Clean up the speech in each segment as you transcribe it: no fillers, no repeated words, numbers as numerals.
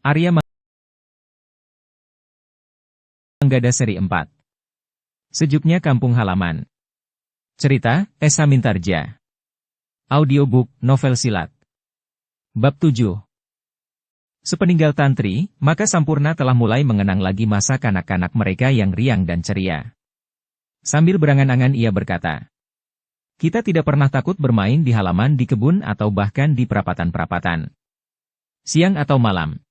Arya Manggada Seri 4. Sejuknya Kampung Halaman. Cerita, Esa Mintarja. Audiobook, novel silat. Bab 7. Sepeninggal Tantri, maka Sampurna telah mulai mengenang lagi masa kanak-kanak mereka yang riang dan ceria. Sambil berangan-angan ia berkata, "Kita tidak pernah takut bermain di halaman di kebun atau bahkan di perapatan-perapatan. Siang atau malam.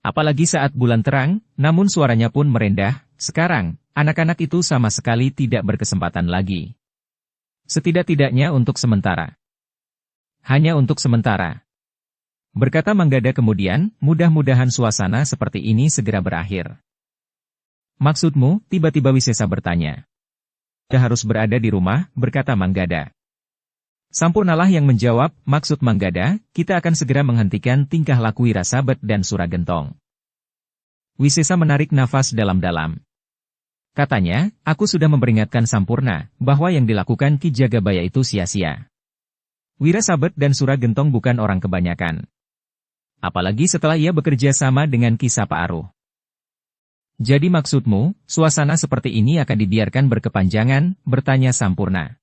Apalagi saat bulan terang, namun suaranya pun merendah. Sekarang, anak-anak itu sama sekali tidak berkesempatan lagi. Setidak-tidaknya untuk sementara. Hanya untuk sementara," berkata Manggada kemudian, "mudah-mudahan suasana seperti ini segera berakhir." "Maksudmu?" tiba-tiba Wisesa bertanya. "Kita harus berada di rumah," berkata Manggada. Sampurnalah yang menjawab, "Maksud Manggada, kita akan segera menghentikan tingkah laku Wirasabet dan Suragentong." Wisesa menarik nafas dalam-dalam. Katanya, "Aku sudah memperingatkan Sampurna, bahwa yang dilakukan Ki Jagabaya itu sia-sia. Wirasabet dan Suragentong bukan orang kebanyakan. Apalagi setelah ia bekerja sama dengan Ki Sapaaruh. Jadi maksudmu, suasana seperti ini akan dibiarkan berkepanjangan?" bertanya Sampurna.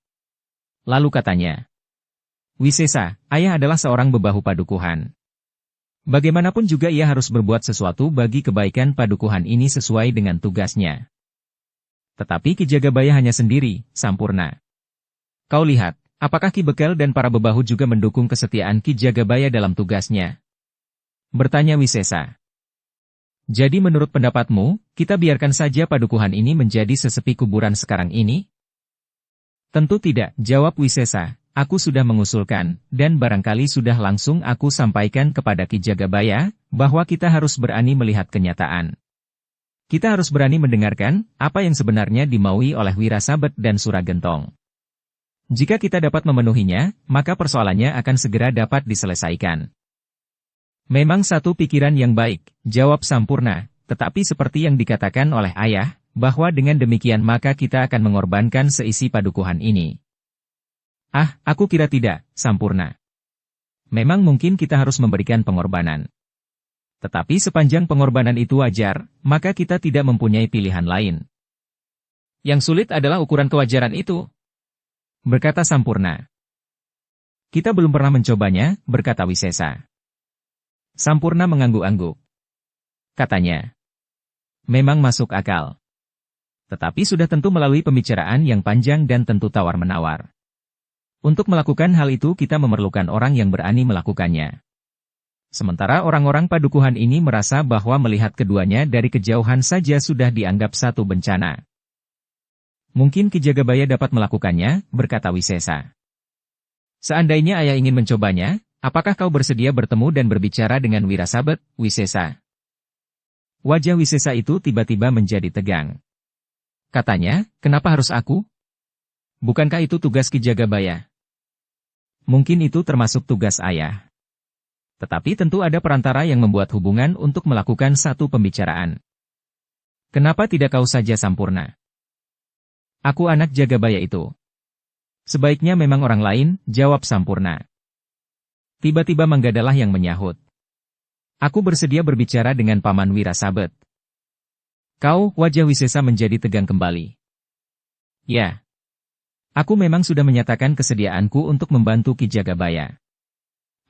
Lalu katanya, "Wisesa, ayah adalah seorang bebahu padukuhan. Bagaimanapun juga ia harus berbuat sesuatu bagi kebaikan padukuhan ini sesuai dengan tugasnya. Tetapi Ki Jagabaya hanya sendiri, Sampurna. Kau lihat, apakah Ki Bekel dan para bebahu juga mendukung kesetiaan Ki Jagabaya dalam tugasnya?" bertanya Wisesa. "Jadi menurut pendapatmu, kita biarkan saja padukuhan ini menjadi sesepi kuburan sekarang ini?" "Tentu tidak," jawab Wisesa. "Aku sudah mengusulkan, dan barangkali sudah langsung aku sampaikan kepada Ki Jagabaya, bahwa kita harus berani melihat kenyataan. Kita harus berani mendengarkan, apa yang sebenarnya dimaui oleh Wirasabet dan Suragentong. Jika kita dapat memenuhinya, maka persoalannya akan segera dapat diselesaikan." "Memang satu pikiran yang baik," jawab Sampurna, "tetapi seperti yang dikatakan oleh ayah, bahwa dengan demikian maka kita akan mengorbankan seisi padukuhan ini." "Ah, aku kira tidak, Sampurna. Memang mungkin kita harus memberikan pengorbanan. Tetapi sepanjang pengorbanan itu wajar, maka kita tidak mempunyai pilihan lain." "Yang sulit adalah ukuran kewajaran itu," berkata Sampurna. "Kita belum pernah mencobanya," berkata Wisesa. Sampurna mengangguk-angguk. Katanya, "Memang masuk akal. Tetapi sudah tentu melalui pembicaraan yang panjang dan tentu tawar-menawar. Untuk melakukan hal itu kita memerlukan orang yang berani melakukannya. Sementara orang-orang padukuhan ini merasa bahwa melihat keduanya dari kejauhan saja sudah dianggap satu bencana." "Mungkin Ki Jagabaya dapat melakukannya," berkata Wisesa. "Seandainya ayah ingin mencobanya, apakah kau bersedia bertemu dan berbicara dengan Wirasabet, Wisesa?" Wajah Wisesa itu tiba-tiba menjadi tegang. Katanya, "Kenapa harus aku? Bukankah itu tugas Ki Jagabaya?" "Mungkin itu termasuk tugas ayah. Tetapi tentu ada perantara yang membuat hubungan untuk melakukan satu pembicaraan. Kenapa tidak kau saja, Sampurna?" "Aku anak Jagabaya itu." "Sebaiknya memang orang lain," jawab Sampurna. Tiba-tiba Manggadalah yang menyahut. "Aku bersedia berbicara dengan Paman Wirasabet." "Kau?" Wajah Wisesa menjadi tegang kembali. "Ya. Aku memang sudah menyatakan kesediaanku untuk membantu Ki Jagabaya."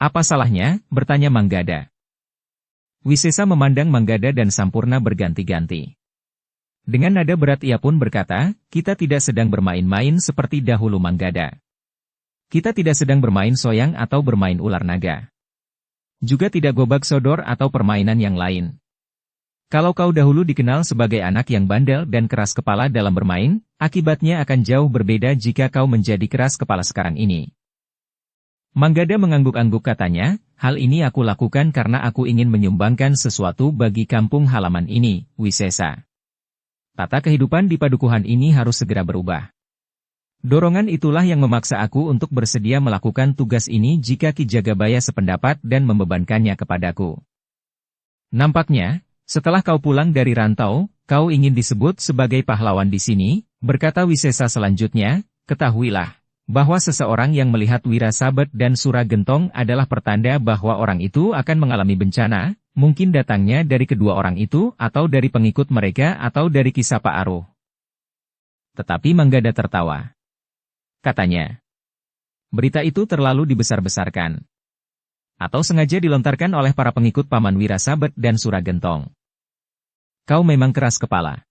"Apa salahnya?" bertanya Manggada. Wisesa memandang Manggada dan Sampurna berganti-ganti. Dengan nada berat ia pun berkata, "Kita tidak sedang bermain-main seperti dahulu, Manggada. Kita tidak sedang bermain soyang atau bermain ular naga. Juga tidak gobak sodor atau permainan yang lain. Kalau kau dahulu dikenal sebagai anak yang bandel dan keras kepala dalam bermain, akibatnya akan jauh berbeda jika kau menjadi keras kepala sekarang ini." Manggada mengangguk-angguk katanya, "Hal ini aku lakukan karena aku ingin menyumbangkan sesuatu bagi kampung halaman ini, Wisesa. Tata kehidupan di padukuhan ini harus segera berubah. Dorongan itulah yang memaksa aku untuk bersedia melakukan tugas ini jika Ki Jagabaya sependapat dan membebankannya kepadaku. Nampaknya, setelah kau pulang dari rantau, kau ingin disebut sebagai pahlawan di sini," berkata Wisesa selanjutnya. "Ketahuilah, bahwa seseorang yang melihat Wirasabet dan Suragentong adalah pertanda bahwa orang itu akan mengalami bencana, Mungkin datangnya dari kedua orang itu, atau dari pengikut mereka, atau dari kisah Pak Aruh. Tetapi Manggada tertawa. Katanya, berita itu terlalu dibesar-besarkan. Atau sengaja dilontarkan oleh para pengikut Paman Wirasabet dan Suragentong. Kau memang keras kepala.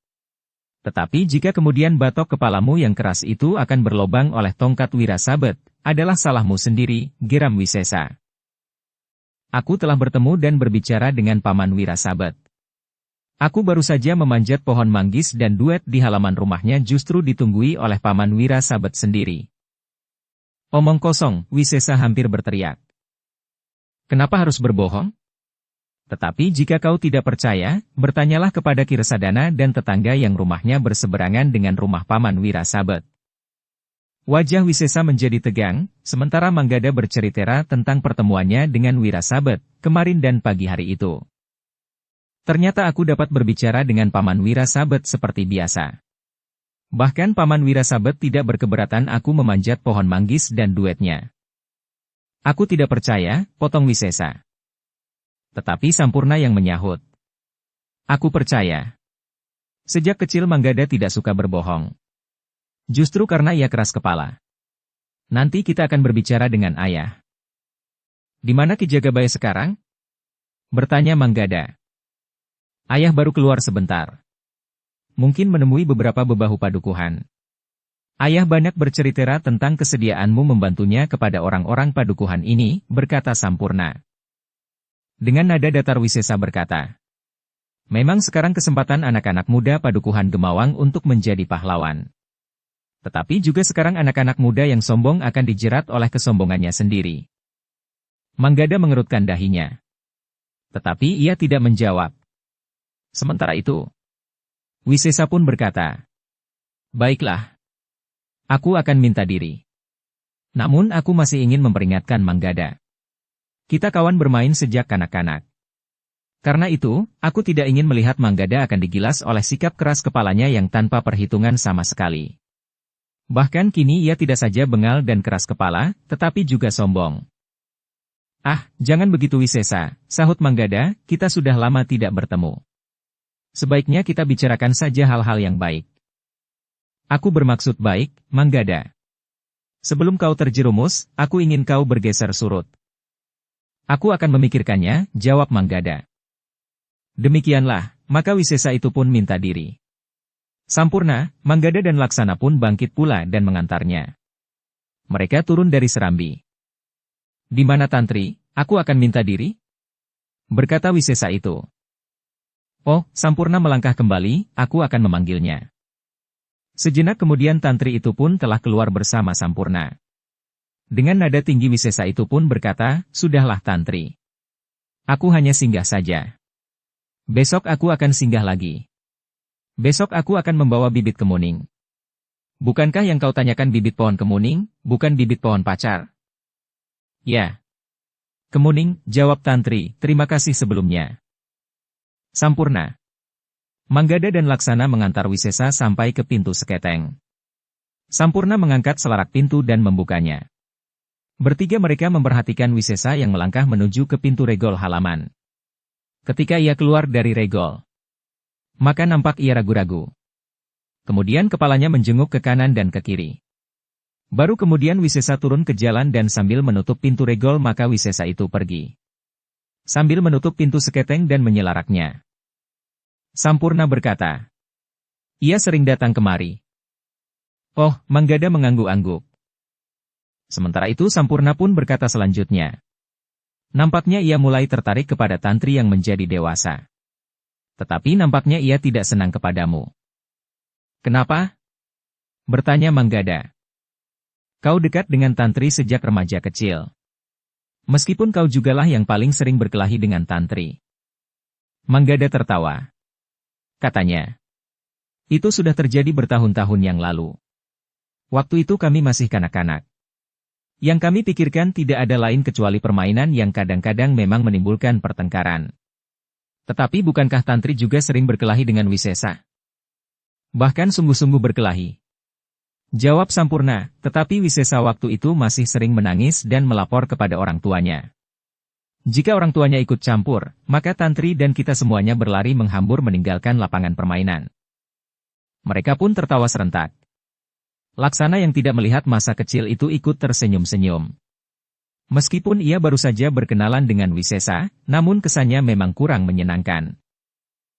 Tetapi jika kemudian batok kepalamu yang keras itu akan berlobang oleh tongkat Wirasabet, adalah salahmu sendiri, geram Wisesa. Aku telah bertemu dan berbicara dengan Paman Wirasabet. Aku baru saja memanjat pohon manggis dan duet di halaman rumahnya justru ditunggui oleh Paman Wirasabet sendiri. Omong kosong, Wisesa hampir berteriak. Kenapa harus berbohong? Tetapi jika kau tidak percaya, bertanyalah kepada Kirsadana dan tetangga yang rumahnya berseberangan dengan rumah Paman Wirasabet. Wajah Wisesa menjadi tegang, sementara Manggada bercerita tentang pertemuannya dengan Wirasabet, kemarin dan pagi hari itu. Ternyata aku dapat berbicara dengan Paman Wirasabet seperti biasa. Bahkan Paman Wirasabet tidak berkeberatan aku memanjat pohon manggis dan duetnya. Aku tidak percaya, potong Wisesa. Tetapi Sampurna yang menyahut. Aku percaya. Sejak kecil Manggada tidak suka berbohong. Justru karena ia keras kepala. Nanti kita akan berbicara dengan ayah. Di mana Ki Jagabaya sekarang? Bertanya Manggada. Ayah baru keluar sebentar. Mungkin menemui beberapa bebahu padukuhan. Ayah banyak bercerita tentang kesediaanmu membantunya kepada orang-orang padukuhan ini, berkata Sampurna. Dengan nada datar Wisesa berkata. Memang sekarang kesempatan anak-anak muda padukuhan Gemawang untuk menjadi pahlawan. Tetapi juga sekarang anak-anak muda yang sombong akan dijerat oleh kesombongannya sendiri. Manggada mengerutkan dahinya. Tetapi ia tidak menjawab. Sementara itu, Wisesa pun berkata, baiklah. Aku akan minta diri. Namun aku masih ingin memperingatkan Manggada. Kita kawan bermain sejak kanak-kanak. Karena itu, aku tidak ingin melihat Manggada akan digilas oleh sikap keras kepalanya yang tanpa perhitungan sama sekali. Bahkan kini ia tidak saja bengal dan keras kepala, tetapi juga sombong. Ah, jangan begitu Wisesa, sahut Manggada, kita sudah lama tidak bertemu. Sebaiknya kita bicarakan saja hal-hal yang baik. Aku bermaksud baik, Manggada. Sebelum kau terjerumus, aku ingin kau bergeser surut. Aku akan memikirkannya, jawab Manggada. Demikianlah, maka Wisesa itu pun minta diri. Sampurna, Manggada dan Laksana pun bangkit pula dan mengantarnya. Mereka turun dari serambi. Di mana Tantri, aku akan minta diri? Berkata Wisesa itu. Oh, Sampurna melangkah kembali, aku akan memanggilnya. Sejenak kemudian Tantri itu pun telah keluar bersama Sampurna. Dengan nada tinggi Wisesa itu pun berkata, sudahlah Tantri. Aku hanya singgah saja. Besok aku akan singgah lagi. Besok aku akan membawa bibit kemuning. Bukankah yang kau tanyakan bibit pohon kemuning, bukan bibit pohon pacar? Ya. Kemuning, jawab Tantri, terima kasih sebelumnya. Sampurna. Manggada dan Laksana mengantar Wisesa sampai ke pintu seketeng. Sampurna mengangkat selarak pintu dan membukanya. Bertiga mereka memperhatikan Wisesa yang melangkah menuju ke pintu regol halaman. Ketika ia keluar dari regol, maka nampak ia ragu-ragu. Kemudian kepalanya menjenguk ke kanan dan ke kiri. Baru kemudian Wisesa turun ke jalan dan sambil menutup pintu regol maka Wisesa itu pergi. Sambil menutup pintu seketeng dan menyelaraknya. Sampurna berkata, ia sering datang kemari. Oh, Manggada mengangguk-angguk. Sementara itu Sampurna pun berkata selanjutnya. Nampaknya ia mulai tertarik kepada Tantri yang menjadi dewasa. Tetapi nampaknya ia tidak senang kepadamu. Kenapa? Bertanya Manggada. Kau dekat dengan Tantri sejak remaja kecil. Meskipun kau jugalah yang paling sering berkelahi dengan Tantri. Manggada tertawa. Katanya. Itu sudah terjadi bertahun-tahun yang lalu. Waktu itu kami masih kanak-kanak. Yang kami pikirkan tidak ada lain kecuali permainan yang kadang-kadang memang menimbulkan pertengkaran. Tetapi bukankah Tantri juga sering berkelahi dengan Wisesa? Bahkan sungguh-sungguh berkelahi. Jawab Sampurna, tetapi Wisesa waktu itu masih sering menangis dan melapor kepada orang tuanya. Jika orang tuanya ikut campur, maka Tantri dan kita semuanya berlari menghambur meninggalkan lapangan permainan. Mereka pun tertawa serentak. Laksana yang tidak melihat masa kecil itu ikut tersenyum-senyum. Meskipun ia baru saja berkenalan dengan Wisesa, namun kesannya memang kurang menyenangkan.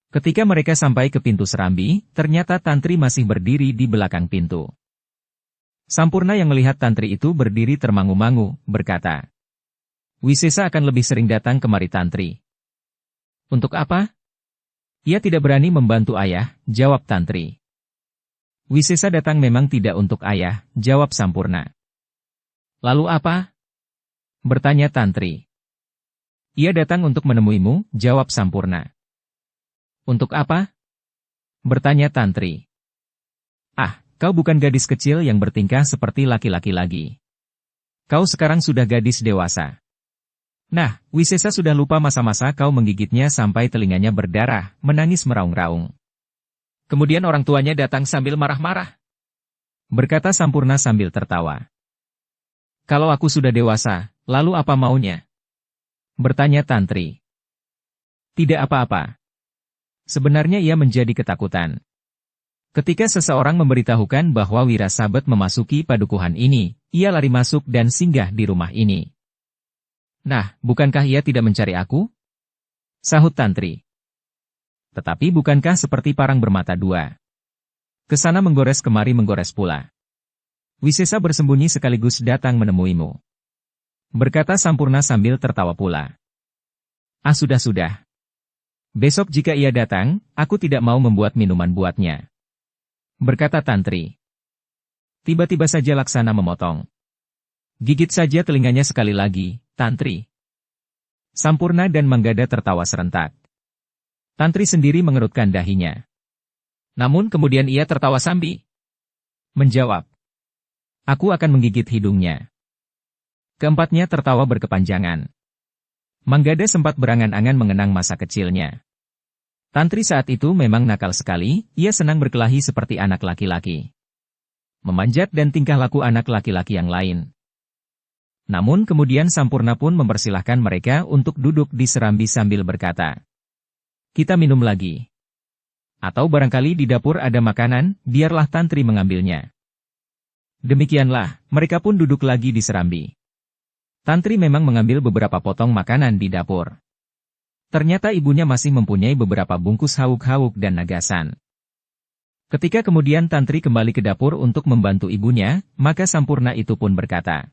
Ketika mereka sampai ke pintu serambi, ternyata Tantri masih berdiri di belakang pintu. Sampurna yang melihat Tantri itu berdiri termangu-mangu, berkata, "Wisesa akan lebih sering datang kemari Tantri." "Untuk apa?" "Ia tidak berani membantu ayah," jawab Tantri. "Wisesa datang memang tidak untuk ayah," jawab Sampurna. "Lalu apa?" bertanya Tantri. "Ia datang untuk menemuimu," jawab Sampurna. "Untuk apa?" bertanya Tantri. "Ah, kau bukan gadis kecil yang bertingkah seperti laki-laki lagi. Kau sekarang sudah gadis dewasa." Nah, Wisesa sudah lupa masa-masa kau menggigitnya sampai telinganya berdarah, menangis meraung-raung. Kemudian orang tuanya datang sambil marah-marah. Berkata Sampurna sambil tertawa. "Kalau aku sudah dewasa, lalu apa maunya?" bertanya Tantri. "Tidak apa-apa." Sebenarnya ia menjadi ketakutan. Ketika seseorang memberitahukan bahwa Wirasabet memasuki padukuhan ini, ia lari masuk dan singgah di rumah ini. "Nah, bukankah ia tidak mencari aku?" sahut Tantri. "Tetapi bukankah seperti parang bermata dua? Kesana menggores kemari menggores pula. Wisesa bersembunyi sekaligus datang menemuimu," berkata Sampurna sambil tertawa pula. "Ah sudah-sudah. Besok jika ia datang, aku tidak mau membuat minuman buatnya," berkata Tantri. Tiba-tiba saja Laksana memotong. "Gigit saja telinganya sekali lagi, Tantri." Sampurna dan Manggada tertawa serentak. Tantri sendiri mengerutkan dahinya. Namun kemudian ia tertawa sambil menjawab, "Aku akan menggigit hidungnya." Keempatnya tertawa berkepanjangan. Manggada sempat berangan-angan mengenang masa kecilnya. Tantri saat itu memang nakal sekali, ia senang berkelahi seperti anak laki-laki. Memanjat dan tingkah laku anak laki-laki yang lain. Namun kemudian Sampurna pun mempersilahkan mereka untuk duduk di serambi sambil berkata, "Kita minum lagi. Atau barangkali di dapur ada makanan, biarlah Tantri mengambilnya." Demikianlah, mereka pun duduk lagi di serambi. Tantri memang mengambil beberapa potong makanan di dapur. Ternyata ibunya masih mempunyai beberapa bungkus hawuk-hawuk dan nagasan. Ketika kemudian Tantri kembali ke dapur untuk membantu ibunya, maka Sampurna itu pun berkata,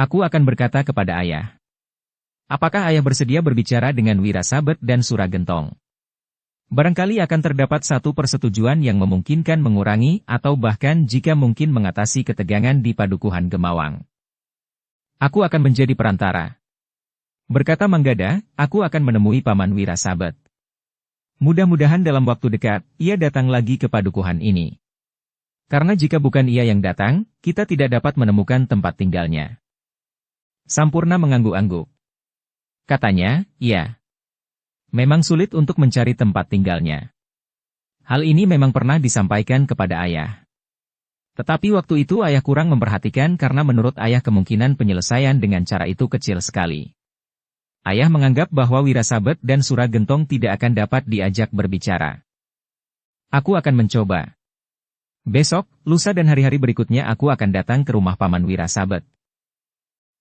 "Aku akan berkata kepada ayah. Apakah ayah bersedia berbicara dengan Wirasabet dan Suragentong? Barangkali akan terdapat satu persetujuan yang memungkinkan mengurangi atau bahkan jika mungkin mengatasi ketegangan di padukuhan Gemawang. Aku akan menjadi perantara." Berkata Manggada, "Aku akan menemui Paman Wirasabet. Mudah-mudahan dalam waktu dekat, ia datang lagi ke padukuhan ini. Karena jika bukan ia yang datang, kita tidak dapat menemukan tempat tinggalnya." Sampurna mengangguk-angguk. Katanya, "Iya. Memang sulit untuk mencari tempat tinggalnya. Hal ini memang pernah disampaikan kepada ayah. Tetapi waktu itu ayah kurang memperhatikan karena menurut ayah kemungkinan penyelesaian dengan cara itu kecil sekali. Ayah menganggap bahwa Wirasabet dan Suragentong tidak akan dapat diajak berbicara. Aku akan mencoba. Besok, lusa dan hari-hari berikutnya aku akan datang ke rumah Paman Wirasabet."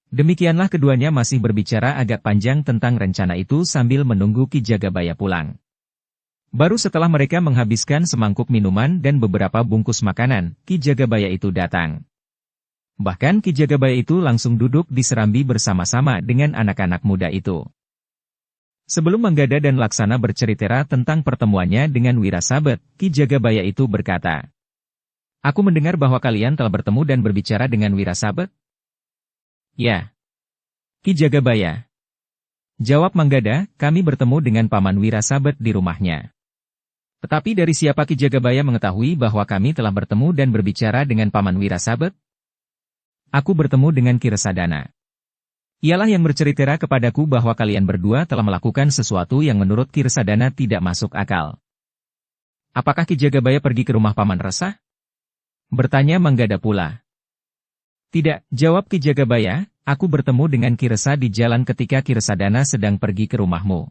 Demikianlah keduanya masih berbicara agak panjang tentang rencana itu sambil menunggu Ki Jagabaya pulang. Baru setelah mereka menghabiskan semangkuk minuman dan beberapa bungkus makanan, Ki Jagabaya itu datang. Bahkan Ki Jagabaya itu langsung duduk di serambi bersama-sama dengan anak-anak muda itu. Sebelum Manggada dan Laksana bercerita tentang pertemuannya dengan Wirasabet, Ki Jagabaya itu berkata, "Aku mendengar bahwa kalian telah bertemu dan berbicara dengan Wirasabet?" "Ya." "Ki Jagabaya," jawab Manggada, "kami bertemu dengan Paman Wirasabet di rumahnya. Tetapi dari siapa Ki Jagabaya mengetahui bahwa kami telah bertemu dan berbicara dengan Paman Wirasabet?" "Aku bertemu dengan Ki Resadana. Ialah yang bercerita kepadaku bahwa kalian berdua telah melakukan sesuatu yang menurut Ki Resadana tidak masuk akal." "Apakah Ki Jagabaya pergi ke rumah Paman Resa?" bertanya Manggada pula. Tidak, jawab Ki Jagabaya, aku bertemu dengan Ki Resa di jalan ketika Ki Resadana sedang pergi ke rumahmu.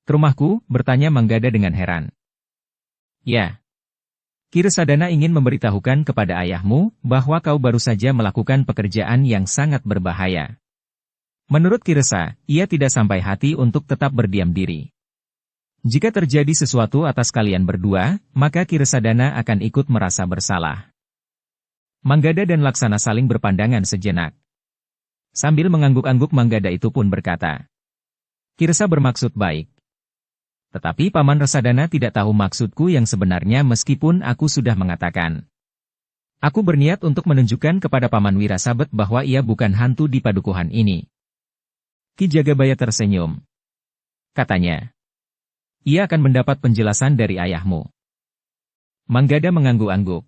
Ke rumahku, bertanya Manggada dengan heran. Ya. Ki Resadana ingin memberitahukan kepada ayahmu, bahwa kau baru saja melakukan pekerjaan yang sangat berbahaya. Menurut Ki Resa, ia tidak sampai hati untuk tetap berdiam diri. Jika terjadi sesuatu atas kalian berdua, maka Ki Resadana akan ikut merasa bersalah. Manggada dan Laksana saling berpandangan sejenak. Sambil mengangguk-angguk Manggada itu pun berkata, Ki Resa bermaksud baik. Tetapi Paman Resadana tidak tahu maksudku yang sebenarnya meskipun aku sudah mengatakan. Aku berniat untuk menunjukkan kepada Paman Wirasabet bahwa ia bukan hantu di padukuhan ini. Ki Jagabaya tersenyum. Katanya, ia akan mendapat penjelasan dari ayahmu. Manggada mengangguk-angguk.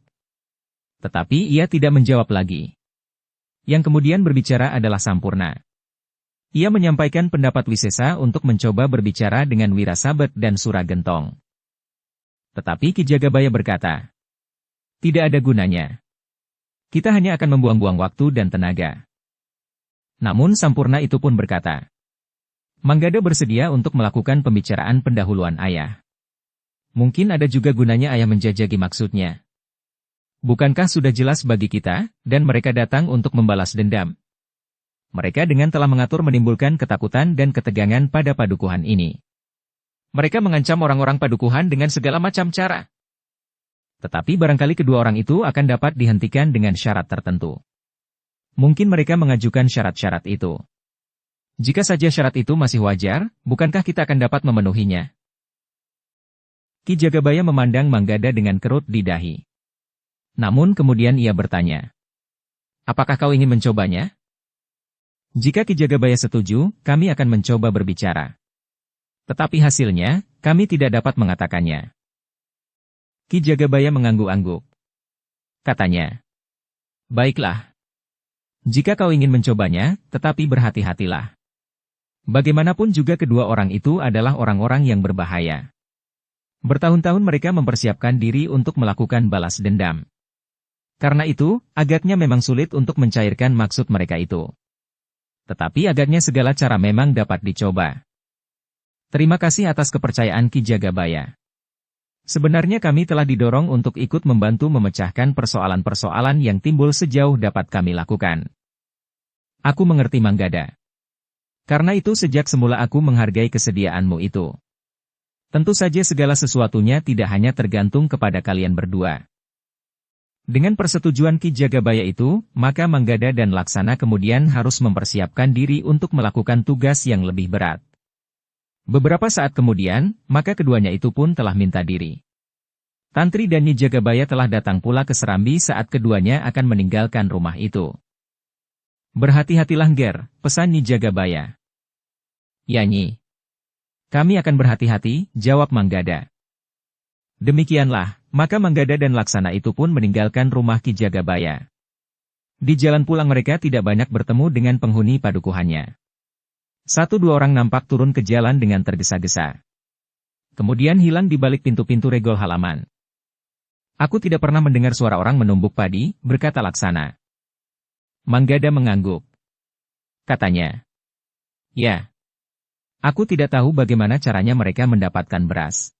Tetapi ia tidak menjawab lagi. Yang kemudian berbicara adalah Sampurna. Ia menyampaikan pendapat Wisesa untuk mencoba berbicara dengan Wirasabet dan Suragentong. Tetapi Ki Jagabaya berkata, tidak ada gunanya. Kita hanya akan membuang-buang waktu dan tenaga. Namun Sampurna itu pun berkata, Manggada bersedia untuk melakukan pembicaraan pendahuluan ayah. Mungkin ada juga gunanya ayah menjajaki maksudnya. Bukankah sudah jelas bagi kita, dan mereka datang untuk membalas dendam? Mereka dengan telah mengatur menimbulkan ketakutan dan ketegangan pada padukuhan ini. Mereka mengancam orang-orang padukuhan dengan segala macam cara. Tetapi barangkali kedua orang itu akan dapat dihentikan dengan syarat tertentu. Mungkin mereka mengajukan syarat-syarat itu. Jika saja syarat itu masih wajar, bukankah kita akan dapat memenuhinya? Ki Jagabaya memandang Manggada dengan kerut di dahi. Namun kemudian ia bertanya, apakah kau ingin mencobanya? Jika Ki Jagabaya setuju, kami akan mencoba berbicara. Tetapi hasilnya, kami tidak dapat mengatakannya. Ki Jagabaya mengangguk-angguk. Katanya, baiklah. Jika kau ingin mencobanya, tetapi berhati-hatilah. Bagaimanapun juga kedua orang itu adalah orang-orang yang berbahaya. Bertahun-tahun mereka mempersiapkan diri untuk melakukan balas dendam. Karena itu, agaknya memang sulit untuk mencairkan maksud mereka itu. Tetapi agaknya segala cara memang dapat dicoba. Terima kasih atas kepercayaan Ki Jagabaya. Sebenarnya kami telah didorong untuk ikut membantu memecahkan persoalan-persoalan yang timbul sejauh dapat kami lakukan. Aku mengerti Manggada. Karena itu sejak semula aku menghargai kesediaanmu itu. Tentu saja segala sesuatunya tidak hanya tergantung kepada kalian berdua. Dengan persetujuan Ki Jagabaya itu, maka Manggada dan Laksana kemudian harus mempersiapkan diri untuk melakukan tugas yang lebih berat. Beberapa saat kemudian, maka keduanya itu pun telah minta diri. Tantri dan Nyi Jagabaya telah datang pula ke Serambi saat keduanya akan meninggalkan rumah itu. Berhati-hatilah Nger, pesan Nyi Jagabaya. Ya Nyi. Kami akan berhati-hati, jawab Manggada. Demikianlah, maka Manggada dan Laksana itu pun meninggalkan rumah Ki Jagabaya. Di jalan pulang mereka tidak banyak bertemu dengan penghuni padukuhannya. Satu dua orang nampak turun ke jalan dengan tergesa-gesa. Kemudian hilang di balik pintu-pintu regol halaman. Aku tidak pernah mendengar suara orang menumbuk padi, berkata Laksana. Manggada mengangguk. Katanya, ya. Aku tidak tahu bagaimana caranya mereka mendapatkan beras.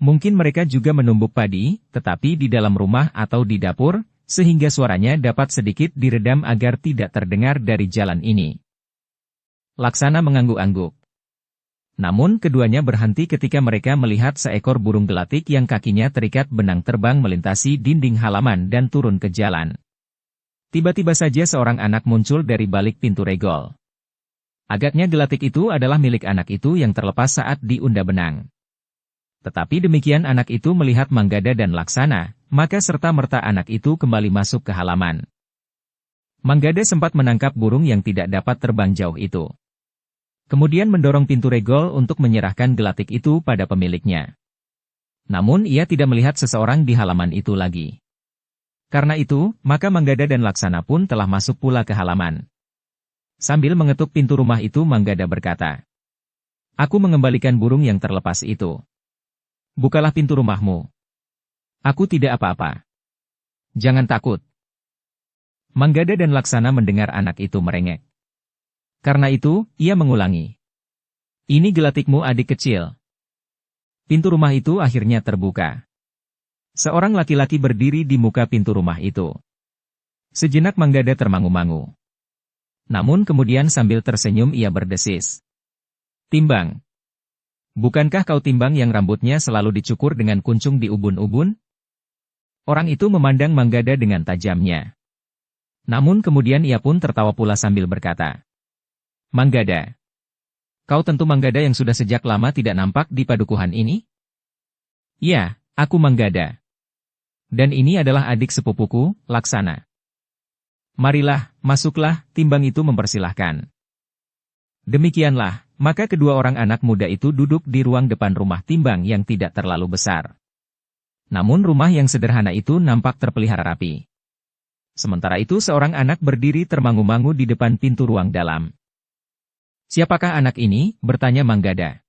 Mungkin mereka juga menumbuk padi, tetapi di dalam rumah atau di dapur, sehingga suaranya dapat sedikit diredam agar tidak terdengar dari jalan ini. Laksana mengangguk-angguk. Namun keduanya berhenti ketika mereka melihat seekor burung gelatik yang kakinya terikat benang terbang melintasi dinding halaman dan turun ke jalan. Tiba-tiba saja seorang anak muncul dari balik pintu regol. Agaknya gelatik itu adalah milik anak itu yang terlepas saat diunda benang. Tetapi demikian anak itu melihat Manggada dan Laksana, maka serta-merta anak itu kembali masuk ke halaman. Manggada sempat menangkap burung yang tidak dapat terbang jauh itu. Kemudian mendorong pintu regol untuk menyerahkan gelatik itu pada pemiliknya. Namun ia tidak melihat seseorang di halaman itu lagi. Karena itu, maka Manggada dan Laksana pun telah masuk pula ke halaman. Sambil mengetuk pintu rumah itu Manggada berkata, aku mengembalikan burung yang terlepas itu. Bukalah pintu rumahmu. Aku tidak apa-apa. Jangan takut. Manggada dan Laksana mendengar anak itu merengek. Karena itu, ia mengulangi. Ini gelatikmu adik kecil. Pintu rumah itu akhirnya terbuka. Seorang laki-laki berdiri di muka pintu rumah itu. Sejenak Manggada termangu-mangu. Namun kemudian sambil tersenyum ia berdesis. Timbang. Bukankah kau Timbang yang rambutnya selalu dicukur dengan kuncung di ubun-ubun? Orang itu memandang Manggada dengan tajamnya. Namun kemudian ia pun tertawa pula sambil berkata. Manggada. Kau tentu Manggada yang sudah sejak lama tidak nampak di padukuhan ini? Ya, aku Manggada. Dan ini adalah adik sepupuku, Laksana. Marilah, masuklah, Timbang itu mempersilahkan. Demikianlah, maka kedua orang anak muda itu duduk di ruang depan rumah Timbang yang tidak terlalu besar. Namun rumah yang sederhana itu nampak terpelihara rapi. Sementara itu seorang anak berdiri termangu-mangu di depan pintu ruang dalam. Siapakah anak ini? Bertanya Manggada.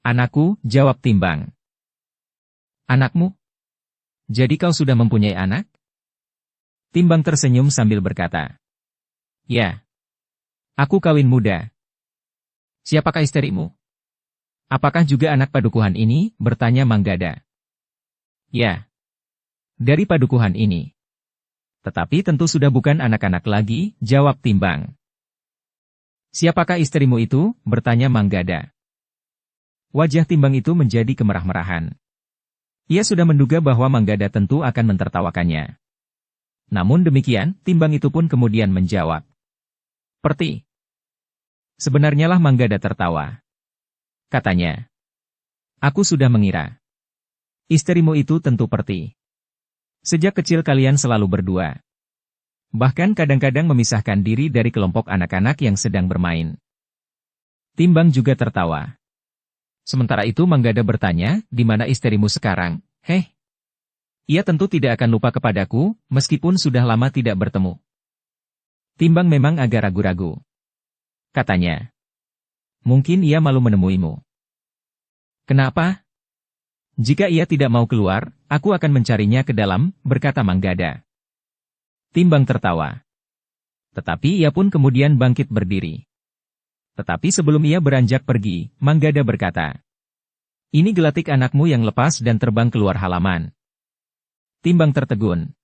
Anakku, jawab Timbang. Anakmu? Jadi kau sudah mempunyai anak? Timbang tersenyum sambil berkata. Ya. Aku kawin muda. Siapakah istrimu? Apakah juga anak padukuhan ini? Bertanya Manggada. Ya. Dari padukuhan ini. Tetapi tentu sudah bukan anak-anak lagi, jawab Timbang. Siapakah istrimu itu? Bertanya Manggada. Wajah Timbang itu menjadi kemerah-merahan. Ia sudah menduga bahwa Manggada tentu akan mentertawakannya. Namun demikian, Timbang itu pun kemudian menjawab. Perti. Sebenarnya lah Manggada tertawa. Katanya. Aku sudah mengira. Istrimu itu tentu Perti. Sejak kecil kalian selalu berdua. Bahkan kadang-kadang memisahkan diri dari kelompok anak-anak yang sedang bermain. Timbang juga tertawa. Sementara itu Manggada bertanya, di mana istrimu sekarang? Heh. Ia tentu tidak akan lupa kepadaku, meskipun sudah lama tidak bertemu. Timbang memang agak ragu-ragu. Katanya. Mungkin ia malu menemuimu. Kenapa? Jika ia tidak mau keluar, aku akan mencarinya ke dalam, berkata Manggada. Timbang tertawa. Tetapi ia pun kemudian bangkit berdiri. Tetapi sebelum ia beranjak pergi, Manggada berkata. Ini gelatik anakmu yang lepas dan terbang keluar halaman. Timbang tertegun.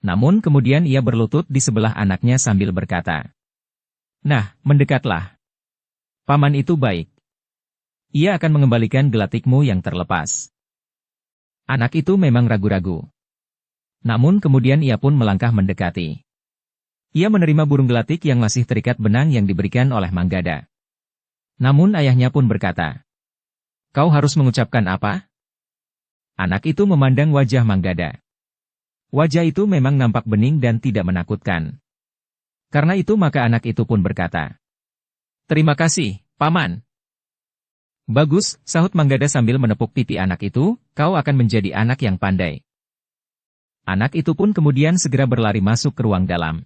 Namun kemudian ia berlutut di sebelah anaknya sambil berkata. Nah, mendekatlah. Paman itu baik. Ia akan mengembalikan gelatikmu yang terlepas. Anak itu memang ragu-ragu. Namun kemudian ia pun melangkah mendekati. Ia menerima burung gelatik yang masih terikat benang yang diberikan oleh Manggada. Namun ayahnya pun berkata, Kau harus mengucapkan apa? Anak itu memandang wajah Manggada. Wajah itu memang nampak bening dan tidak menakutkan. Karena itu maka anak itu pun berkata, Terima kasih, Paman. Bagus, sahut Manggada sambil menepuk pipi anak itu, kau akan menjadi anak yang pandai. Anak itu pun kemudian segera berlari masuk ke ruang dalam.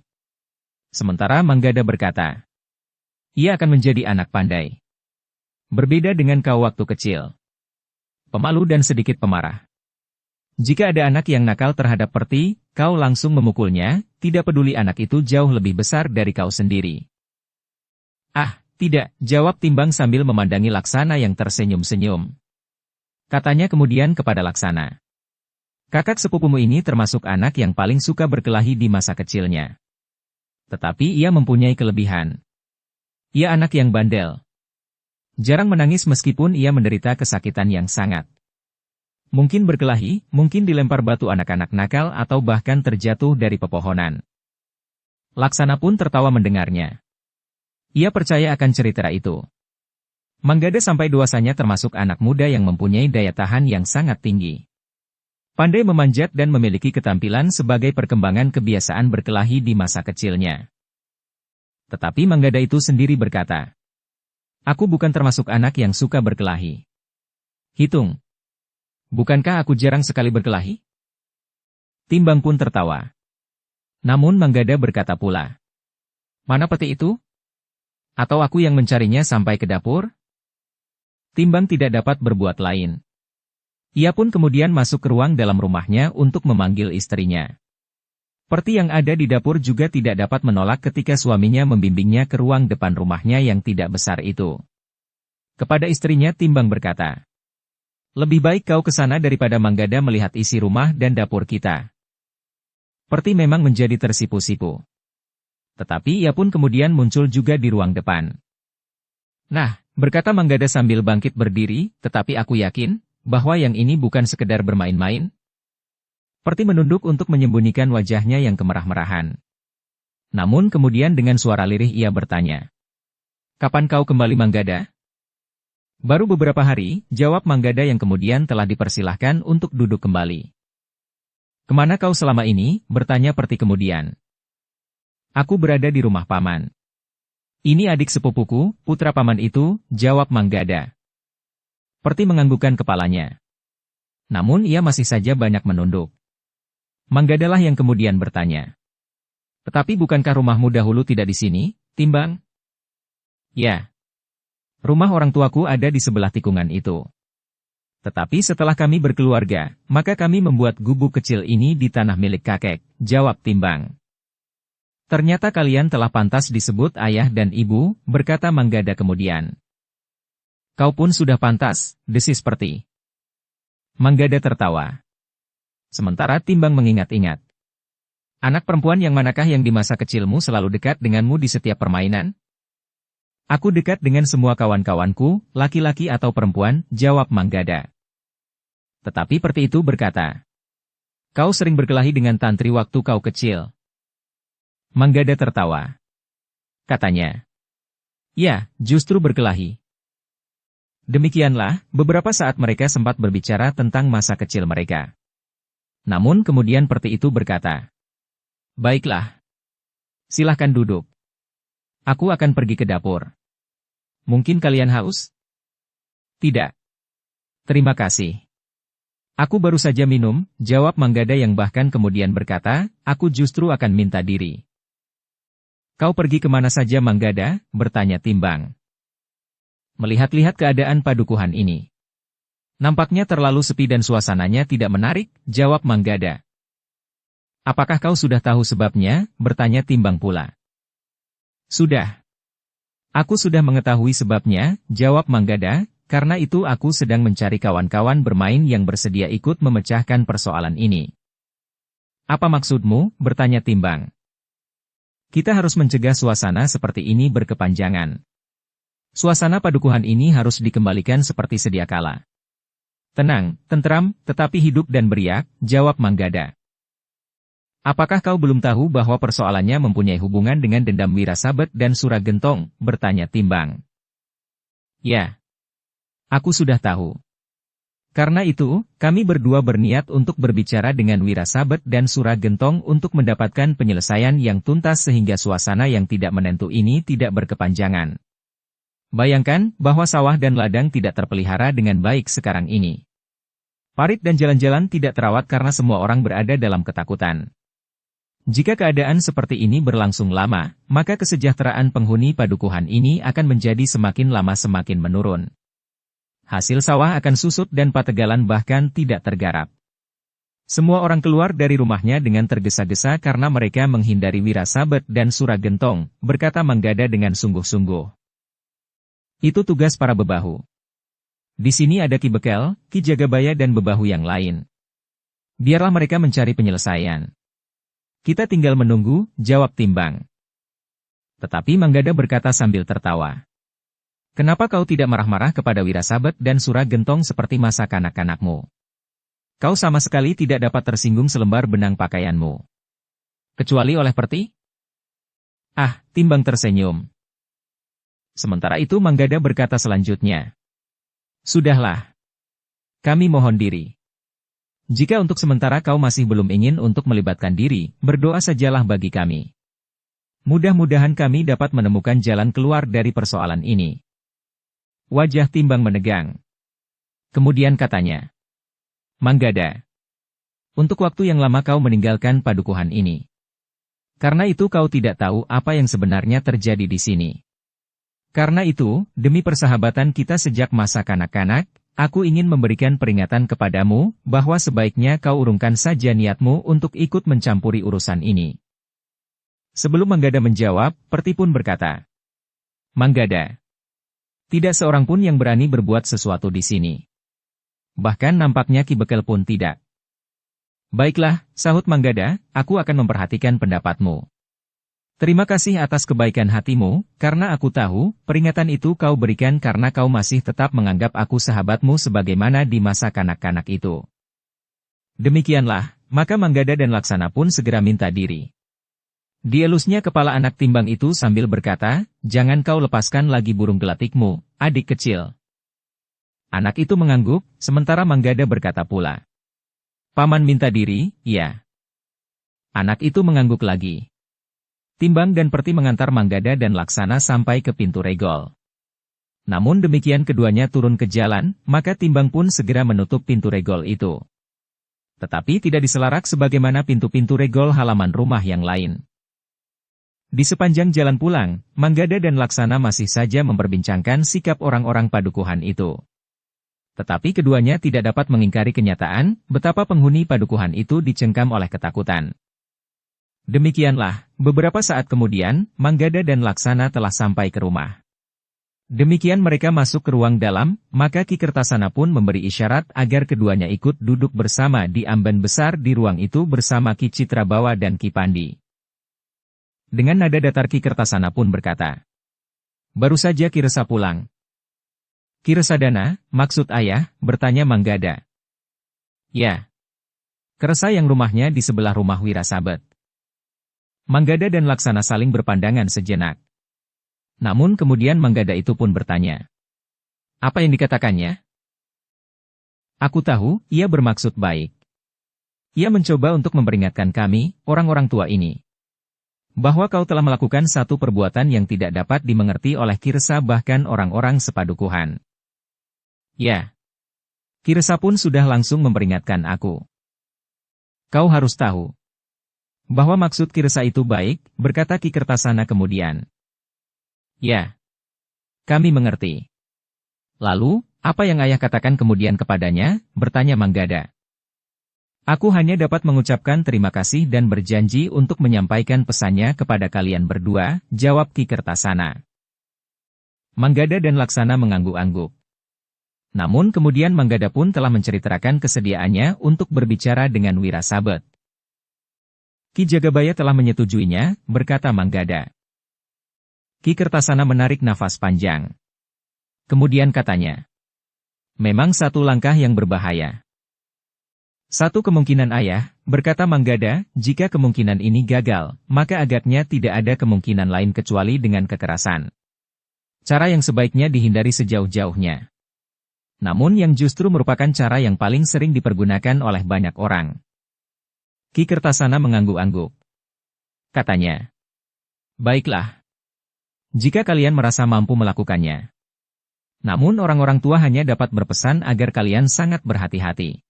Sementara Manggada berkata, ia akan menjadi anak pandai. Berbeda dengan kau waktu kecil. Pemalu dan sedikit pemarah. Jika ada anak yang nakal terhadap Perti, kau langsung memukulnya, tidak peduli anak itu jauh lebih besar dari kau sendiri. Ah, tidak, jawab Timbang sambil memandangi Laksana yang tersenyum-senyum. Katanya kemudian kepada Laksana. Kakak sepupumu ini termasuk anak yang paling suka berkelahi di masa kecilnya. Tetapi ia mempunyai kelebihan. Ia anak yang bandel. Jarang menangis meskipun ia menderita kesakitan yang sangat. Mungkin berkelahi, mungkin dilempar batu anak-anak nakal atau bahkan terjatuh dari pepohonan. Laksana pun tertawa mendengarnya. Ia percaya akan cerita itu. Manggada sampai dewasanya termasuk anak muda yang mempunyai daya tahan yang sangat tinggi. Pandai memanjat dan memiliki ketampilan sebagai perkembangan kebiasaan berkelahi di masa kecilnya. Tetapi Manggada itu sendiri berkata, aku bukan termasuk anak yang suka berkelahi. Hitung. Bukankah aku jarang sekali berkelahi? Timbang pun tertawa. Namun Manggada berkata pula, mana peti itu? Atau aku yang mencarinya sampai ke dapur? Timbang tidak dapat berbuat lain. Ia pun kemudian masuk ke ruang dalam rumahnya untuk memanggil istrinya. Perti yang ada di dapur juga tidak dapat menolak ketika suaminya membimbingnya ke ruang depan rumahnya yang tidak besar itu. Kepada istrinya Timbang berkata, "Lebih baik kau ke sana daripada Manggada melihat isi rumah dan dapur kita." Perti memang menjadi tersipu-sipu. Tetapi ia pun kemudian muncul juga di ruang depan. "Nah," berkata Manggada sambil bangkit berdiri, "tetapi aku yakin bahwa yang ini bukan sekedar bermain-main." Perti menunduk untuk menyembunyikan wajahnya yang kemerah-merahan. Namun kemudian dengan suara lirih ia bertanya, "Kapan kau kembali Manggada?" "Baru beberapa hari," jawab Manggada yang kemudian telah dipersilahkan untuk duduk kembali. "Kemana kau selama ini?" bertanya Perti kemudian. "Aku berada di rumah paman." "Ini adik sepupuku, putra paman itu," jawab Manggada. Perti menganggukkan kepalanya. Namun ia masih saja banyak menunduk. Manggadalah yang kemudian bertanya, "Tetapi bukankah rumahmu dahulu tidak di sini, Timbang?" "Ya. Rumah orang tuaku ada di sebelah tikungan itu. Tetapi setelah kami berkeluarga, maka kami membuat gubuk kecil ini di tanah milik kakek," jawab Timbang. "Ternyata kalian telah pantas disebut ayah dan ibu," berkata Manggada kemudian. "Kau pun sudah pantas," desis Perti. Manggada tertawa. Sementara Timbang mengingat-ingat. "Anak perempuan yang manakah yang di masa kecilmu selalu dekat denganmu di setiap permainan?" "Aku dekat dengan semua kawan-kawanku, laki-laki atau perempuan," jawab Manggada. Tetapi Perti itu berkata, "Kau sering berkelahi dengan tantri waktu kau kecil." Manggada tertawa. Katanya, "Ya, justru berkelahi." Demikianlah, beberapa saat mereka sempat berbicara tentang masa kecil mereka. Namun kemudian Perti itu berkata, "Baiklah. Silahkan duduk. Aku akan pergi ke dapur. Mungkin kalian haus?" "Tidak. Terima kasih. Aku baru saja minum," jawab Manggada yang bahkan kemudian berkata, "Aku justru akan minta diri." "Kau pergi kemana saja Manggada?" bertanya Timbang. "Melihat-lihat keadaan padukuhan ini. Nampaknya terlalu sepi dan suasananya tidak menarik," jawab Manggada. "Apakah kau sudah tahu sebabnya?" bertanya Timbang pula. "Sudah. Aku sudah mengetahui sebabnya," jawab Manggada, "karena itu aku sedang mencari kawan-kawan bermain yang bersedia ikut memecahkan persoalan ini." "Apa maksudmu?" bertanya Timbang. "Kita harus mencegah suasana seperti ini berkepanjangan. Suasana padukuhan ini harus dikembalikan seperti sedia kala. Tenang, tentram, tetapi hidup dan beriak," jawab Manggada. "Apakah kau belum tahu bahwa persoalannya mempunyai hubungan dengan dendam Wirasabet dan Suragentong?" bertanya Timbang. "Ya. Aku sudah tahu. Karena itu, kami berdua berniat untuk berbicara dengan Wirasabet dan Suragentong untuk mendapatkan penyelesaian yang tuntas sehingga suasana yang tidak menentu ini tidak berkepanjangan. Bayangkan bahwa sawah dan ladang tidak terpelihara dengan baik sekarang ini. Parit dan jalan-jalan tidak terawat karena semua orang berada dalam ketakutan. Jika keadaan seperti ini berlangsung lama, maka kesejahteraan penghuni padukuhan ini akan menjadi semakin lama semakin menurun. Hasil sawah akan susut dan pategalan bahkan tidak tergarap. Semua orang keluar dari rumahnya dengan tergesa-gesa karena mereka menghindari Wirasabet dan Suragentong," berkata Manggada dengan sungguh-sungguh. "Itu tugas para bebahu. Di sini ada Ki Bekel, Ki Jagabaya dan bebahu yang lain. Biarlah mereka mencari penyelesaian. Kita tinggal menunggu," jawab Timbang. Tetapi Manggada berkata sambil tertawa, "Kenapa kau tidak marah-marah kepada Wirasabet dan Suragentong seperti masa kanak-kanakmu? Kau sama sekali tidak dapat tersinggung selembar benang pakaianmu. Kecuali oleh Perti?" Ah, Timbang tersenyum. Sementara itu Manggada berkata selanjutnya, "Sudahlah. Kami mohon diri. Jika untuk sementara kau masih belum ingin untuk melibatkan diri, berdoa sajalah bagi kami. Mudah-mudahan kami dapat menemukan jalan keluar dari persoalan ini." Wajah Timbang menegang. Kemudian katanya, "Manggada, untuk waktu yang lama kau meninggalkan padukuhan ini. Karena itu kau tidak tahu apa yang sebenarnya terjadi di sini. Karena itu, demi persahabatan kita sejak masa kanak-kanak, aku ingin memberikan peringatan kepadamu, bahwa sebaiknya kau urungkan saja niatmu untuk ikut mencampuri urusan ini. Sebelum Manggada menjawab, Perti pun berkata, Manggada, tidak seorang pun yang berani berbuat sesuatu di sini. Bahkan nampaknya Ki Bekel pun tidak. Baiklah, sahut Manggada, aku akan memperhatikan pendapatmu. Terima kasih atas kebaikan hatimu, karena aku tahu, peringatan itu kau berikan karena kau masih tetap menganggap aku sahabatmu sebagaimana di masa kanak-kanak itu. Demikianlah, maka Manggada dan Laksana pun segera minta diri. Dielusnya kepala anak timbang itu sambil berkata, jangan kau lepaskan lagi burung gelatikmu, adik kecil. Anak itu mengangguk, sementara Manggada berkata pula. Paman minta diri, ya. Anak itu mengangguk lagi. Timbang dan Perti mengantar Manggada dan Laksana sampai ke pintu regol. Namun demikian keduanya turun ke jalan, maka Timbang pun segera menutup pintu regol itu. Tetapi tidak diselarak sebagaimana pintu-pintu regol halaman rumah yang lain. Di sepanjang jalan pulang, Manggada dan Laksana masih saja memperbincangkan sikap orang-orang padukuhan itu. Tetapi keduanya tidak dapat mengingkari kenyataan, betapa penghuni padukuhan itu dicengkam oleh ketakutan. Demikianlah, beberapa saat kemudian, Manggada dan Laksana telah sampai ke rumah. Demikian mereka masuk ke ruang dalam, maka Ki Kertasana pun memberi isyarat agar keduanya ikut duduk bersama di amben besar di ruang itu bersama Ki Citrabawa dan Ki Pandi. Dengan nada datar Ki Kertasana pun berkata, baru saja Ki Resa pulang. Ki Resadana, maksud ayah, bertanya Manggada. Ya. Keresa yang rumahnya di sebelah rumah Wirasabet. Manggada dan Laksana saling berpandangan sejenak. Namun kemudian Manggada itu pun bertanya. Apa yang dikatakannya? Aku tahu, ia bermaksud baik. Ia mencoba untuk memperingatkan kami, orang-orang tua ini, bahwa kau telah melakukan satu perbuatan yang tidak dapat dimengerti oleh Ki Resa bahkan orang-orang sepadukuhan. Ya. Ki Resa pun sudah langsung memperingatkan aku. Kau harus tahu bahwa maksud Ki Resa itu baik, berkata Ki Kertasana kemudian. Ya. Kami mengerti. Lalu, apa yang ayah katakan kemudian kepadanya, bertanya Manggada. Aku hanya dapat mengucapkan terima kasih dan berjanji untuk menyampaikan pesannya kepada kalian berdua, jawab Ki Kertasana. Manggada dan Laksana mengangguk-angguk. Namun kemudian Manggada pun telah menceritakan kesediaannya untuk berbicara dengan Wirasabet. Ki Jagabaya telah menyetujuinya, berkata Manggada. Ki Kertasana menarik nafas panjang. Kemudian katanya, memang satu langkah yang berbahaya. Satu kemungkinan ayah, berkata Manggada, jika kemungkinan ini gagal, maka agaknya tidak ada kemungkinan lain kecuali dengan kekerasan. Cara yang sebaiknya dihindari sejauh-jauhnya. Namun yang justru merupakan cara yang paling sering dipergunakan oleh banyak orang. Ki Kertasana mengangguk-angguk. Katanya, baiklah. Jika kalian merasa mampu melakukannya. Namun orang-orang tua hanya dapat berpesan agar kalian sangat berhati-hati.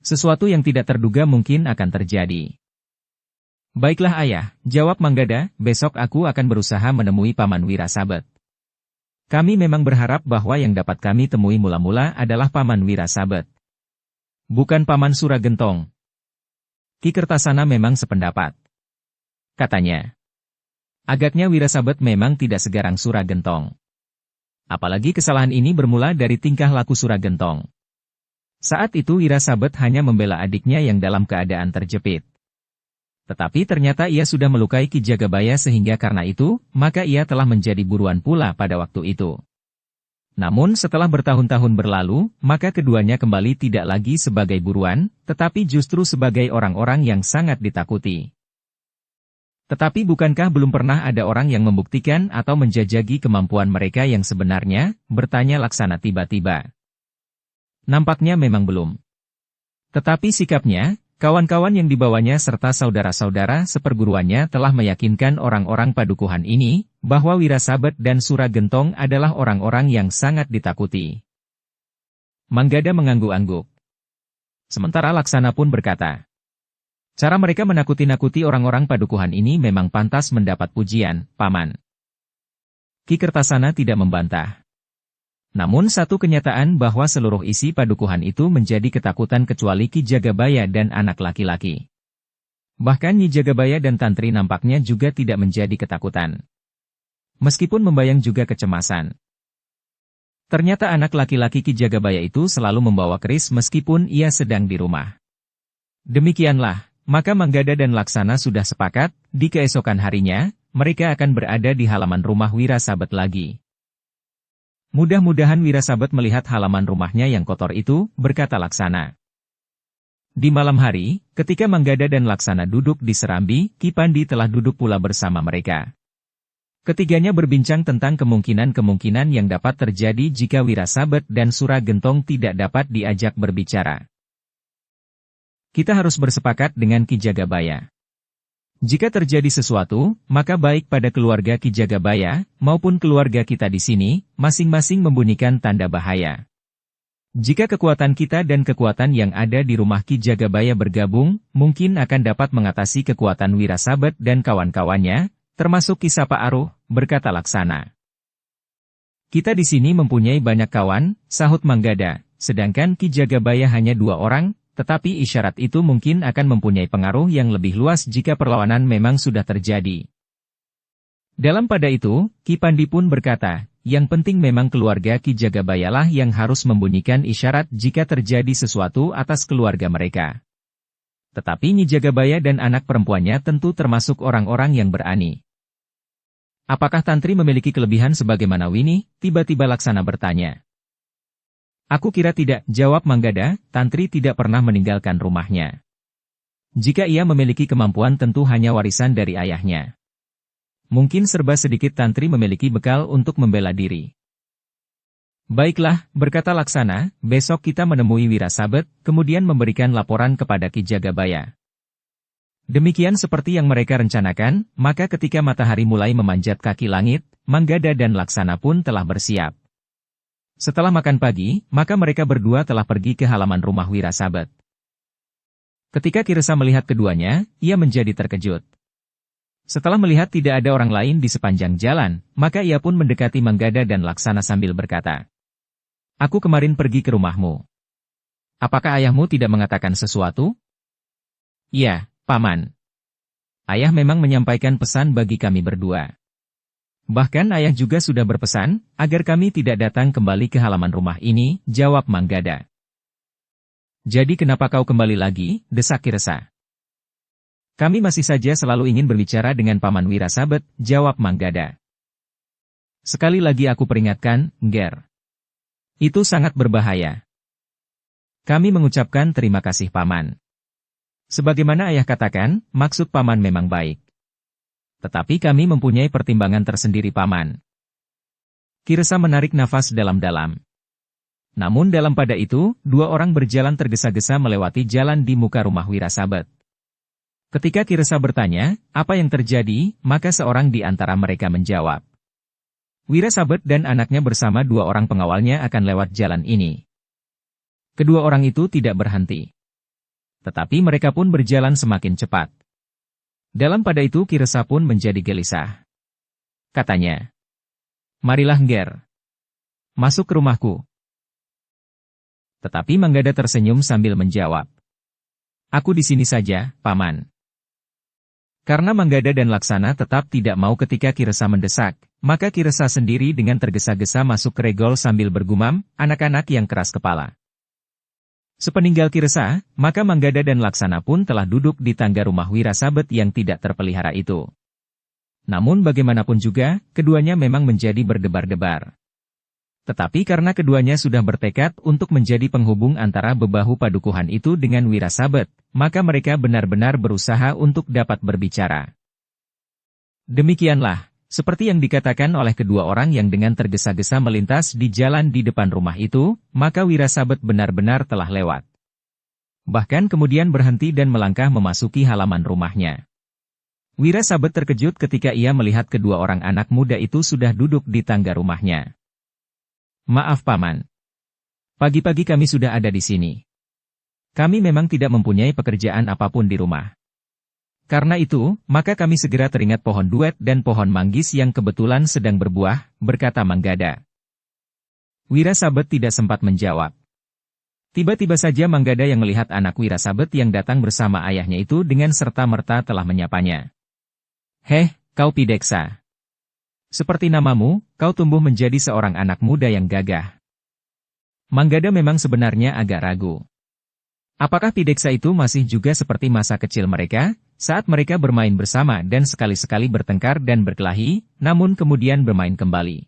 Sesuatu yang tidak terduga mungkin akan terjadi. Baiklah ayah, jawab Manggada, besok aku akan berusaha menemui Paman Wirasabet. Kami memang berharap bahwa yang dapat kami temui mula-mula adalah Paman Wirasabet. Bukan Paman Suragentong. Ki Kertasana memang sependapat. Katanya, agaknya Wirasabet memang tidak segarang Suragentong. Apalagi kesalahan ini bermula dari tingkah laku Suragentong. Saat itu Wirasabet hanya membela adiknya yang dalam keadaan terjepit. Tetapi ternyata ia sudah melukai Ki Jagabaya sehingga karena itu, maka ia telah menjadi buruan pula pada waktu itu. Namun setelah bertahun-tahun berlalu, maka keduanya kembali tidak lagi sebagai buruan, tetapi justru sebagai orang-orang yang sangat ditakuti. Tetapi bukankah belum pernah ada orang yang membuktikan atau menjajaki kemampuan mereka yang sebenarnya, bertanya Laksana tiba-tiba. Nampaknya memang belum. Tetapi sikapnya, kawan-kawan yang dibawanya serta saudara-saudara seperguruannya telah meyakinkan orang-orang padukuhan ini, bahwa Wirasabet dan Suragentong adalah orang-orang yang sangat ditakuti. Manggada mengangguk-angguk. Sementara Laksana pun berkata, cara mereka menakuti-nakuti orang-orang padukuhan ini memang pantas mendapat pujian, Paman. Ki Kertasana tidak membantah. Namun satu kenyataan bahwa seluruh isi padukuhan itu menjadi ketakutan kecuali Ki Jagabaya dan anak laki-laki. Bahkan Nyi Jagabaya dan Tantri nampaknya juga tidak menjadi ketakutan. Meskipun membayang juga kecemasan. Ternyata anak laki-laki Ki Jagabaya itu selalu membawa keris meskipun ia sedang di rumah. Demikianlah, maka Manggada dan Laksana sudah sepakat, di keesokan harinya, mereka akan berada di halaman rumah Wirasabet lagi. Mudah-mudahan Wirasabet melihat halaman rumahnya yang kotor itu, berkata Laksana. Di malam hari, ketika Manggada dan Laksana duduk di serambi, Ki Pandi telah duduk pula bersama mereka. Ketiganya berbincang tentang kemungkinan-kemungkinan yang dapat terjadi jika Wirasabet dan Sura Gentong tidak dapat diajak berbicara. Kita harus bersepakat dengan Ki Jagabaya. Jika terjadi sesuatu, maka baik pada keluarga Ki Jagabaya, maupun keluarga kita di sini, masing-masing membunyikan tanda bahaya. Jika kekuatan kita dan kekuatan yang ada di rumah Ki Jagabaya bergabung, mungkin akan dapat mengatasi kekuatan Wirasabet dan kawan-kawannya, termasuk Ki Sapa Aruh, berkata Laksana. Kita di sini mempunyai banyak kawan, sahut Manggada, sedangkan Ki Jagabaya hanya 2 orang, tetapi isyarat itu mungkin akan mempunyai pengaruh yang lebih luas jika perlawanan memang sudah terjadi. Dalam pada itu, Ki Pandi pun berkata, yang penting memang keluarga Ki Jagabayalah yang harus membunyikan isyarat jika terjadi sesuatu atas keluarga mereka. Tetapi Nyi Jagabaya dan anak perempuannya tentu termasuk orang-orang yang berani. Apakah Tantri memiliki kelebihan sebagaimana Wini? Tiba-tiba Laksana bertanya. Aku kira tidak, jawab Manggada, Tantri tidak pernah meninggalkan rumahnya. Jika ia memiliki kemampuan tentu hanya warisan dari ayahnya. Mungkin serba sedikit Tantri memiliki bekal untuk membela diri. Baiklah, berkata Laksana, besok kita menemui Wirasabet, kemudian memberikan laporan kepada Ki Jagabaya. Demikian seperti yang mereka rencanakan, maka ketika matahari mulai memanjat kaki langit, Manggada dan Laksana pun telah bersiap. Setelah makan pagi, maka mereka berdua telah pergi ke halaman rumah Wirasabet. Ketika Ki Resa melihat keduanya, ia menjadi terkejut. Setelah melihat tidak ada orang lain di sepanjang jalan, maka ia pun mendekati Manggada dan Laksana sambil berkata, Aku kemarin pergi ke rumahmu. Apakah ayahmu tidak mengatakan sesuatu? Iya, Paman. Ayah memang menyampaikan pesan bagi kami berdua. Bahkan ayah juga sudah berpesan, agar kami tidak datang kembali ke halaman rumah ini, jawab Manggada. Jadi kenapa kau kembali lagi, desak Ki Resa. Kami masih saja selalu ingin berbicara dengan Paman Wirasabet, jawab Manggada. Sekali lagi aku peringatkan, Ngger. Itu sangat berbahaya. Kami mengucapkan terima kasih Paman. Sebagaimana ayah katakan, maksud Paman memang baik. Tetapi kami mempunyai pertimbangan tersendiri Paman. Ki Resa menarik nafas dalam-dalam. Namun dalam pada itu, 2 orang berjalan tergesa-gesa melewati jalan di muka rumah Wirasabet. Ketika Ki Resa bertanya, apa yang terjadi, maka seorang di antara mereka menjawab. Wirasabet dan anaknya bersama 2 orang pengawalnya akan lewat jalan ini. Kedua orang itu tidak berhenti. Tetapi mereka pun berjalan semakin cepat. Dalam pada itu Ki Resa pun menjadi gelisah. Katanya, Marilah Ngger. Masuk ke rumahku. Tetapi Manggada tersenyum sambil menjawab. Aku di sini saja, Paman. Karena Manggada dan Laksana tetap tidak mau ketika Ki Resa mendesak, maka Ki Resa sendiri dengan tergesa-gesa masuk ke regol sambil bergumam, anak-anak yang keras kepala. Sepeninggal Ki Resa, maka Manggada dan Laksana pun telah duduk di tangga rumah Wirasabet yang tidak terpelihara itu. Namun bagaimanapun juga, keduanya memang menjadi berdebar-debar. Tetapi karena keduanya sudah bertekad untuk menjadi penghubung antara bebahu padukuhan itu dengan Wirasabet, maka mereka benar-benar berusaha untuk dapat berbicara. Demikianlah, seperti yang dikatakan oleh kedua orang yang dengan tergesa-gesa melintas di jalan di depan rumah itu, maka Wirasabet benar-benar telah lewat. Bahkan kemudian berhenti dan melangkah memasuki halaman rumahnya. Wirasabet terkejut ketika ia melihat kedua orang anak muda itu sudah duduk di tangga rumahnya. Maaf Paman. Pagi-pagi kami sudah ada di sini. Kami memang tidak mempunyai pekerjaan apapun di rumah. Karena itu, maka kami segera teringat pohon duet dan pohon manggis yang kebetulan sedang berbuah, berkata Manggada. Wira Sabet tidak sempat menjawab. Tiba-tiba saja Manggada yang melihat anak Wira Sabet yang datang bersama ayahnya itu dengan serta-merta telah menyapanya. Heh, kau Pideksa. Seperti namamu, kau tumbuh menjadi seorang anak muda yang gagah. Manggada memang sebenarnya agak ragu. Apakah Pideksa itu masih juga seperti masa kecil mereka, saat mereka bermain bersama dan sekali-sekali bertengkar dan berkelahi, namun kemudian bermain kembali.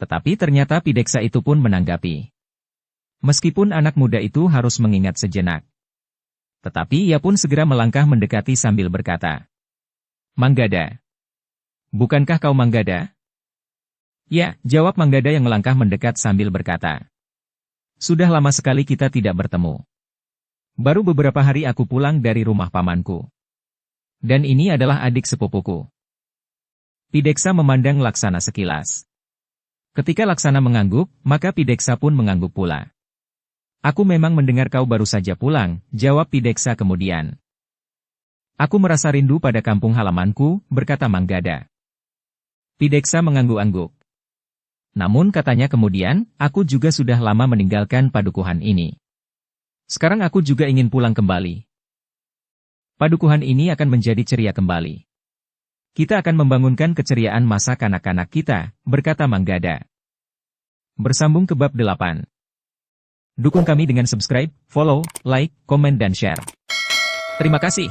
Tetapi ternyata Pideksa itu pun menanggapi. Meskipun anak muda itu harus mengingat sejenak. Tetapi ia pun segera melangkah mendekati sambil berkata, Manggada. Bukankah kau Manggada? Ya, jawab Manggada yang melangkah mendekat sambil berkata. Sudah lama sekali kita tidak bertemu. Baru beberapa hari aku pulang dari rumah pamanku. Dan ini adalah adik sepupuku. Pideksa memandang Laksana sekilas. Ketika Laksana mengangguk, maka Pideksa pun mengangguk pula. Aku memang mendengar kau baru saja pulang, jawab Pideksa kemudian. Aku merasa rindu pada kampung halamanku, berkata Manggada. Pideksa mengangguk-angguk. Namun katanya kemudian, aku juga sudah lama meninggalkan padukuhan ini. Sekarang aku juga ingin pulang kembali. Padukuhan ini akan menjadi ceria kembali. Kita akan membangunkan keceriaan masa kanak-kanak kita, berkata Manggada. Bersambung ke bab 8. Dukung kami dengan subscribe, follow, like, komen dan share. Terima kasih.